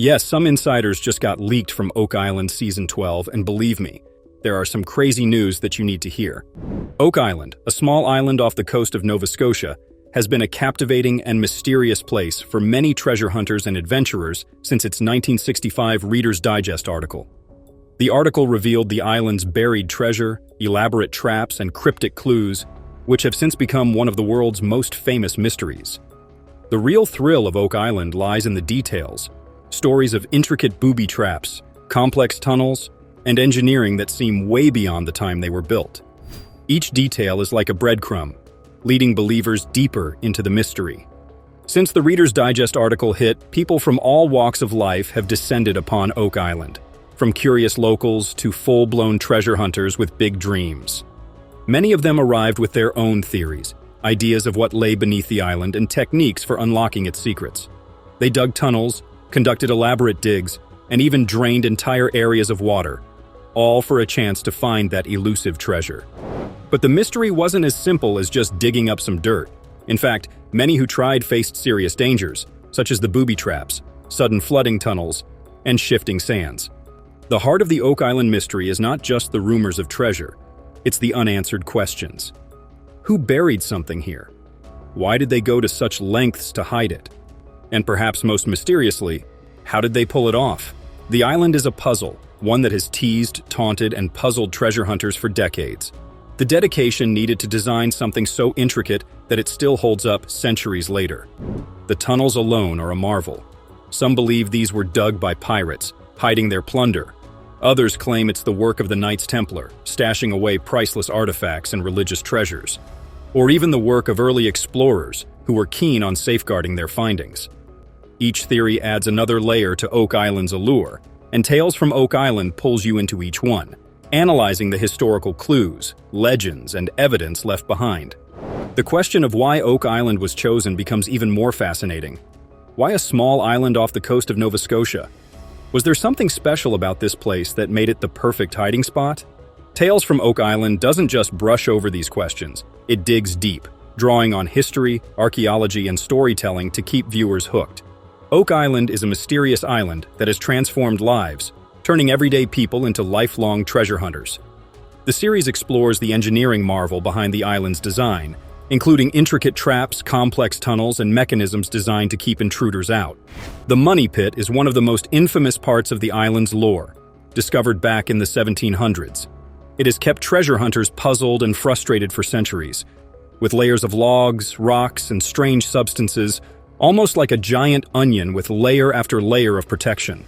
Yes, some insiders just got leaked from Oak Island Season 12, and believe me, there are some crazy news that you need to hear. Oak Island, a small island off the coast of Nova Scotia, has been a captivating and mysterious place for many treasure hunters and adventurers since its 1965 Reader's Digest article. The article revealed the island's buried treasure, elaborate traps, and cryptic clues, which have since become one of the world's most famous mysteries. The real thrill of Oak Island lies in the details. Stories of intricate booby traps, complex tunnels, and engineering that seem way beyond the time they were built. Each detail is like a breadcrumb, leading believers deeper into the mystery. Since the Reader's Digest article hit, people from all walks of life have descended upon Oak Island, from curious locals to full-blown treasure hunters with big dreams. Many of them arrived with their own theories, ideas of what lay beneath the island, and techniques for unlocking its secrets. They dug tunnels, conducted elaborate digs, and even drained entire areas of water, all for a chance to find that elusive treasure. But the mystery wasn't as simple as just digging up some dirt. In fact, many who tried faced serious dangers, such as the booby traps, sudden flooding tunnels, and shifting sands. The heart of the Oak Island mystery is not just the rumors of treasure, it's the unanswered questions. Who buried something here? Why did they go to such lengths to hide it? And perhaps most mysteriously, how did they pull it off? The island is a puzzle, one that has teased, taunted, and puzzled treasure hunters for decades. The dedication needed to design something so intricate that it still holds up centuries later. The tunnels alone are a marvel. Some believe these were dug by pirates, hiding their plunder. Others claim it's the work of the Knights Templar, stashing away priceless artifacts and religious treasures. Or even the work of early explorers who were keen on safeguarding their findings. Each theory adds another layer to Oak Island's allure, and Tales from Oak Island pulls you into each one, analyzing the historical clues, legends, and evidence left behind. The question of why Oak Island was chosen becomes even more fascinating. Why a small island off the coast of Nova Scotia? Was there something special about this place that made it the perfect hiding spot? Tales from Oak Island doesn't just brush over these questions, it digs deep, drawing on history, archaeology, and storytelling to keep viewers hooked. Oak Island is a mysterious island that has transformed lives, turning everyday people into lifelong treasure hunters. The series explores the engineering marvel behind the island's design, including intricate traps, complex tunnels, and mechanisms designed to keep intruders out. The Money Pit is one of the most infamous parts of the island's lore, discovered back in the 1700s. It has kept treasure hunters puzzled and frustrated for centuries, with layers of logs, rocks, and strange substances, almost like a giant onion with layer after layer of protection.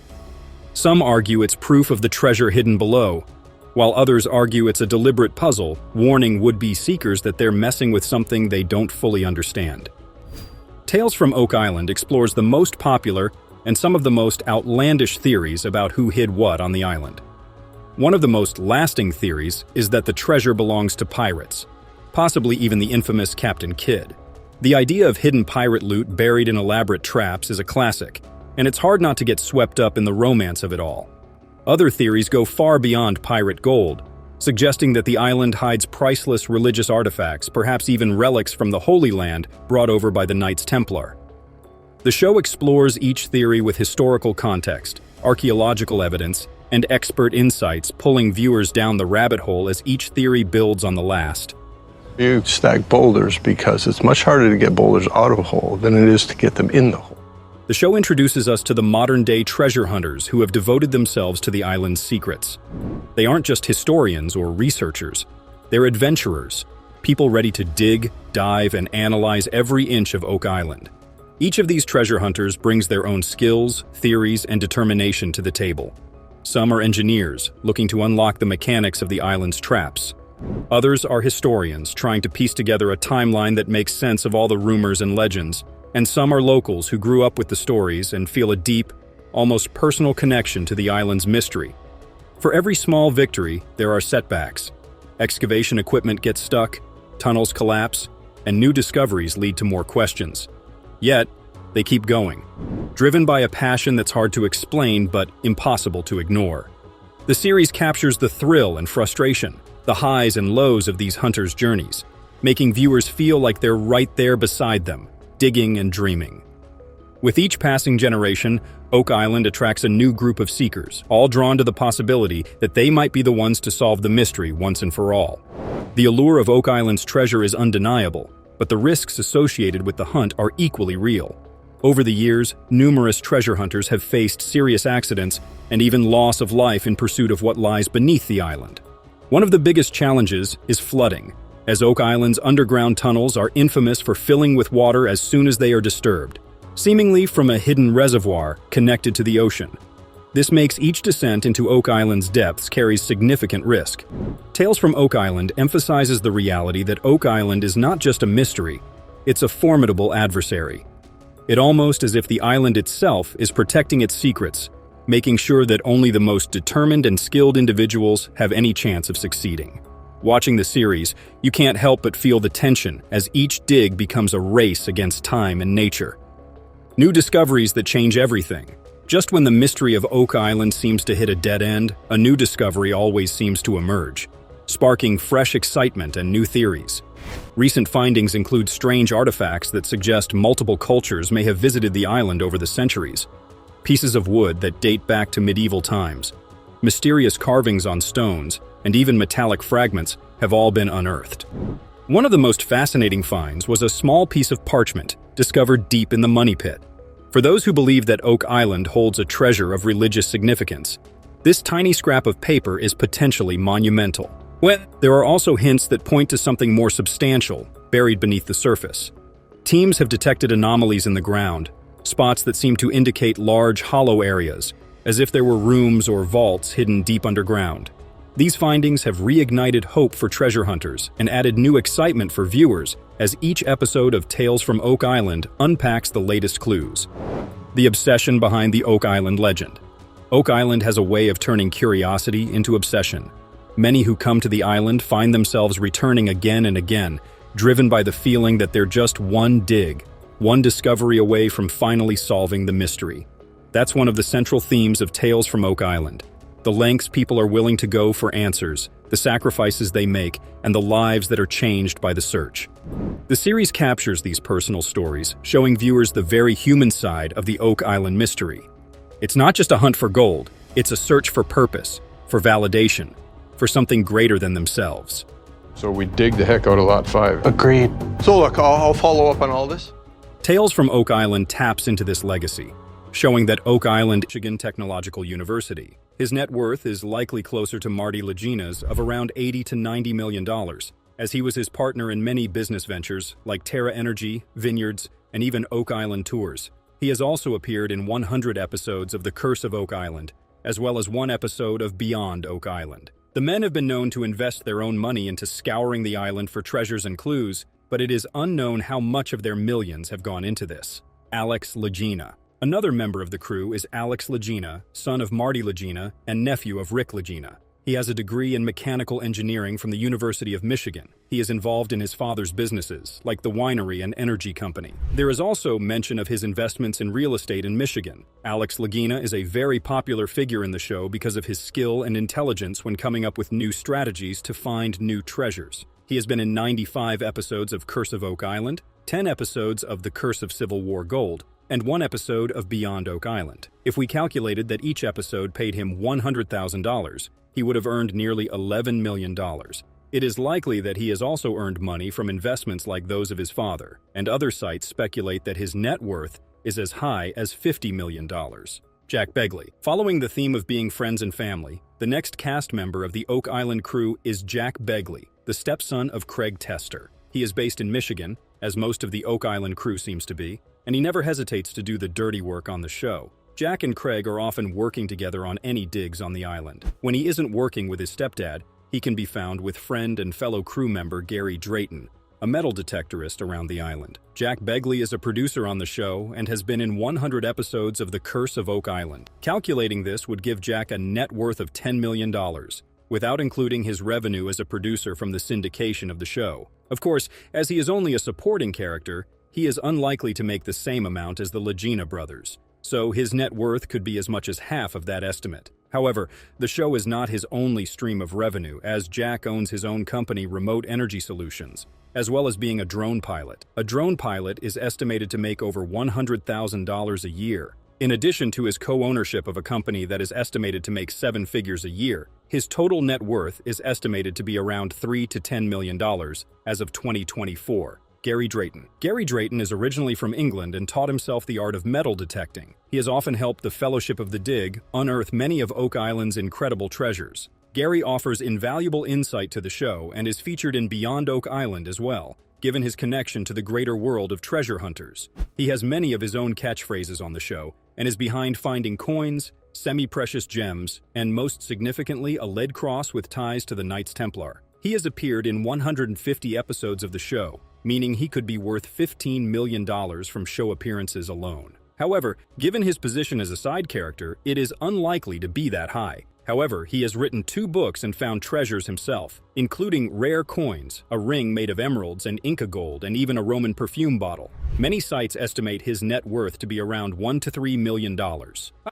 Some argue it's proof of the treasure hidden below, while others argue it's a deliberate puzzle, warning would-be seekers that they're messing with something they don't fully understand. Tales from Oak Island explores the most popular and some of the most outlandish theories about who hid what on the island. One of the most lasting theories is that the treasure belongs to pirates, possibly even the infamous Captain Kidd. The idea of hidden pirate loot buried in elaborate traps is a classic, and it's hard not to get swept up in the romance of it all. Other theories go far beyond pirate gold, suggesting that the island hides priceless religious artifacts, perhaps even relics from the Holy Land brought over by the Knights Templar. The show explores each theory with historical context, archaeological evidence, and expert insights, pulling viewers down the rabbit hole as each theory builds on the last. You stack boulders because it's much harder to get boulders out of a hole than it is to get them in the hole. The show introduces us to the modern-day treasure hunters who have devoted themselves to the island's secrets. They aren't just historians or researchers, they're adventurers, people ready to dig, dive, and analyze every inch of Oak Island. Each of these treasure hunters brings their own skills, theories, and determination to the table. Some are engineers, looking to unlock the mechanics of the island's traps. Others are historians, trying to piece together a timeline that makes sense of all the rumors and legends. And some are locals who grew up with the stories and feel a deep, almost personal connection to the island's mystery. For every small victory, there are setbacks. Excavation equipment gets stuck, tunnels collapse, and new discoveries lead to more questions. Yet, they keep going, driven by a passion that's hard to explain but impossible to ignore. The series captures the thrill and frustration, the highs and lows of these hunters' journeys, making viewers feel like they're right there beside them, digging and dreaming. With each passing generation, Oak Island attracts a new group of seekers, all drawn to the possibility that they might be the ones to solve the mystery once and for all. The allure of Oak Island's treasure is undeniable, but the risks associated with the hunt are equally real. Over the years, numerous treasure hunters have faced serious accidents and even loss of life in pursuit of what lies beneath the island. One of the biggest challenges is flooding, as Oak Island's underground tunnels are infamous for filling with water as soon as they are disturbed, seemingly from a hidden reservoir connected to the ocean. This makes each descent into Oak Island's depths carries significant risk. Tales from Oak Island emphasizes the reality that Oak Island is not just a mystery, it's a formidable adversary. It's almost as if the island itself is protecting its secrets, making sure that only the most determined and skilled individuals have any chance of succeeding. Watching the series, you can't help but feel the tension as each dig becomes a race against time and nature. New discoveries that change everything. Just when the mystery of Oak Island seems to hit a dead end, a new discovery always seems to emerge, sparking fresh excitement and new theories. Recent findings include strange artifacts that suggest multiple cultures may have visited the island over the centuries. Pieces of wood that date back to medieval times, mysterious carvings on stones, and even metallic fragments have all been unearthed. One of the most fascinating finds was a small piece of parchment discovered deep in the money pit. For those who believe that Oak Island holds a treasure of religious significance, this tiny scrap of paper is potentially monumental. There are also hints that point to something more substantial, buried beneath the surface. Teams have detected anomalies in the ground, spots that seem to indicate large hollow areas, as if there were rooms or vaults hidden deep underground. These findings have reignited hope for treasure hunters and added new excitement for viewers as each episode of Tales from Oak Island unpacks the latest clues. The obsession behind the Oak Island legend. Oak Island has a way of turning curiosity into obsession. Many who come to the island find themselves returning again and again, driven by the feeling that they're just one dig, one discovery away from finally solving the mystery. That's one of the central themes of Tales from Oak Island. The lengths people are willing to go for answers, the sacrifices they make, and the lives that are changed by the search. The series captures these personal stories, showing viewers the very human side of the Oak Island mystery. It's not just a hunt for gold, it's a search for purpose, for validation, for something greater than themselves. So we dig the heck out of Lot 5. Agreed. So look, I'll follow up on all this. Tales from Oak Island taps into this legacy, showing that Oak Island, Michigan Technological University. His net worth is likely closer to Marty Lagina's of around $80 to $90 million, as he was his partner in many business ventures like Terra Energy, Vineyards, and even Oak Island Tours. He has also appeared in 100 episodes of The Curse of Oak Island, as well as one episode of Beyond Oak Island. The men have been known to invest their own money into scouring the island for treasures and clues, but it is unknown how much of their millions have gone into this. Alex Lagena. Another member of the crew is Alex Lagena, son of Marty Lagena and nephew of Rick Lagena. He has a degree in mechanical engineering from the University of Michigan. He is involved in his father's businesses, like the winery and energy company. There is also mention of his investments in real estate in Michigan. Alex Lagena is a very popular figure in the show because of his skill and intelligence when coming up with new strategies to find new treasures. He has been in 95 episodes of Curse of Oak Island, 10 episodes of The Curse of Civil War Gold, and one episode of Beyond Oak Island. If we calculated that each episode paid him $100,000, he would have earned nearly $11 million. It is likely that he has also earned money from investments like those of his father, and other sites speculate that his net worth is as high as $50 million. Jack Begley. Following the theme of being friends and family, the next cast member of the Oak Island crew is Jack Begley, the stepson of Craig Tester. He is based in Michigan, as most of the Oak Island crew seems to be, and he never hesitates to do the dirty work on the show. Jack and Craig are often working together on any digs on the island. When he isn't working with his stepdad, he can be found with friend and fellow crew member Gary Drayton, a metal detectorist around the island. Jack Begley is a producer on the show and has been in 100 episodes of The Curse of Oak Island. Calculating this would give Jack a net worth of $10 million, without including his revenue as a producer from the syndication of the show. Of course, as he is only a supporting character, he is unlikely to make the same amount as the Lagena brothers. so his net worth could be as much as half of that estimate. However, the show is not his only stream of revenue, as Jack owns his own company, Remote Energy Solutions, as well as being a drone pilot. A drone pilot is estimated to make over $100,000 a year. In addition to his co-ownership of a company that is estimated to make 7 figures a year, his total net worth is estimated to be around $3 to $10 million as of 2024. Gary Drayton. Gary Drayton is originally from England and taught himself the art of metal detecting. He has often helped the Fellowship of the Dig unearth many of Oak Island's incredible treasures. Gary offers invaluable insight to the show and is featured in Beyond Oak Island as well, given his connection to the greater world of treasure hunters. He has many of his own catchphrases on the show and is behind finding coins, semi-precious gems, and most significantly, a lead cross with ties to the Knights Templar. He has appeared in 150 episodes of the show, meaning he could be worth $15 million from show appearances alone. However, given his position as a side character, it is unlikely to be that high. However, he has written 2 books and found treasures himself, including rare coins, a ring made of emeralds and Inca gold, and even a Roman perfume bottle. Many sites estimate his net worth to be around $1 to $3 million.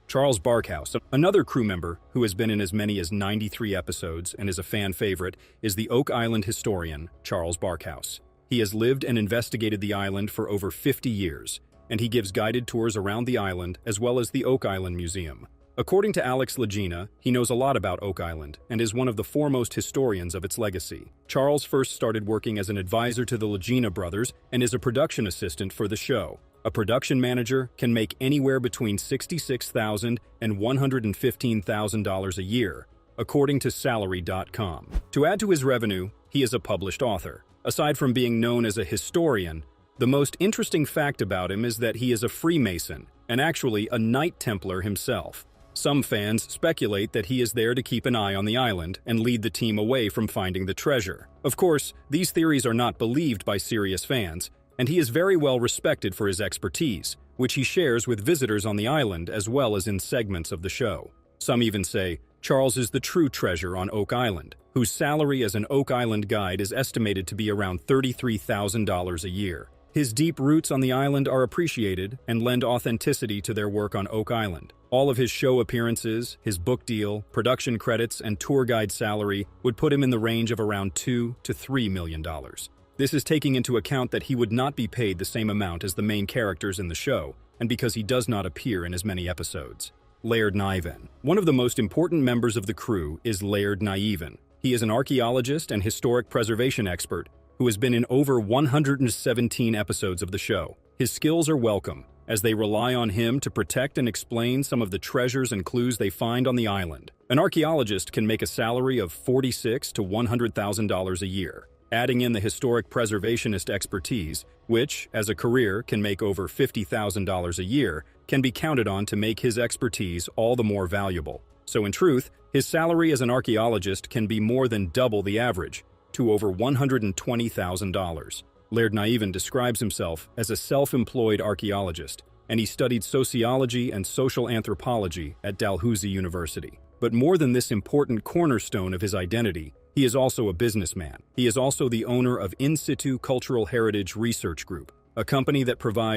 Charles Barkhouse, another crew member who has been in as many as 93 episodes and is a fan favorite, is the Oak Island historian, Charles Barkhouse. He has lived and investigated the island for over 50 years, and he gives guided tours around the island as well as the Oak Island Museum. According to Alex Lagina, he knows a lot about Oak Island and is one of the foremost historians of its legacy. Charles first started working as an advisor to the Lagina brothers and is a production assistant for the show. A production manager can make anywhere between $66,000 and $115,000 a year, according to salary.com. To add to his revenue, he is a published author. Aside from being known as a historian, the most interesting fact about him is that he is a Freemason and actually a Knight Templar himself. Some fans speculate that he is there to keep an eye on the island and lead the team away from finding the treasure. Of course, these theories are not believed by serious fans, and he is very well respected for his expertise, which he shares with visitors on the island as well as in segments of the show. Some even say Charles is the true treasure on Oak Island, whose salary as an Oak Island guide is estimated to be around $33,000 a year. His deep roots on the island are appreciated and lend authenticity to their work on Oak Island. All of his show appearances, his book deal, production credits, and tour guide salary would put him in the range of around $2 to $3 million. This is taking into account that he would not be paid the same amount as the main characters in the show, and because he does not appear in as many episodes. Laird Niven. One of the most important members of the crew is Laird Niven. He is an archaeologist and historic preservation expert who has been in over 117 episodes of the show. His skills are welcome, as they rely on him to protect and explain some of the treasures and clues they find on the island. An archaeologist can make a salary of $46,000 to $100,000 a year. Adding in the historic preservationist expertise, which, as a career, can make over $50,000 a year, can be counted on to make his expertise all the more valuable. So in truth, his salary as an archaeologist can be more than double the average, to over $120,000. Laird Niven describes himself as a self-employed archaeologist, and he studied sociology and social anthropology at Dalhousie University. But more than this important cornerstone of his identity, he is also a businessman. He is also the owner of In Situ Cultural Heritage Research Group, a company that provides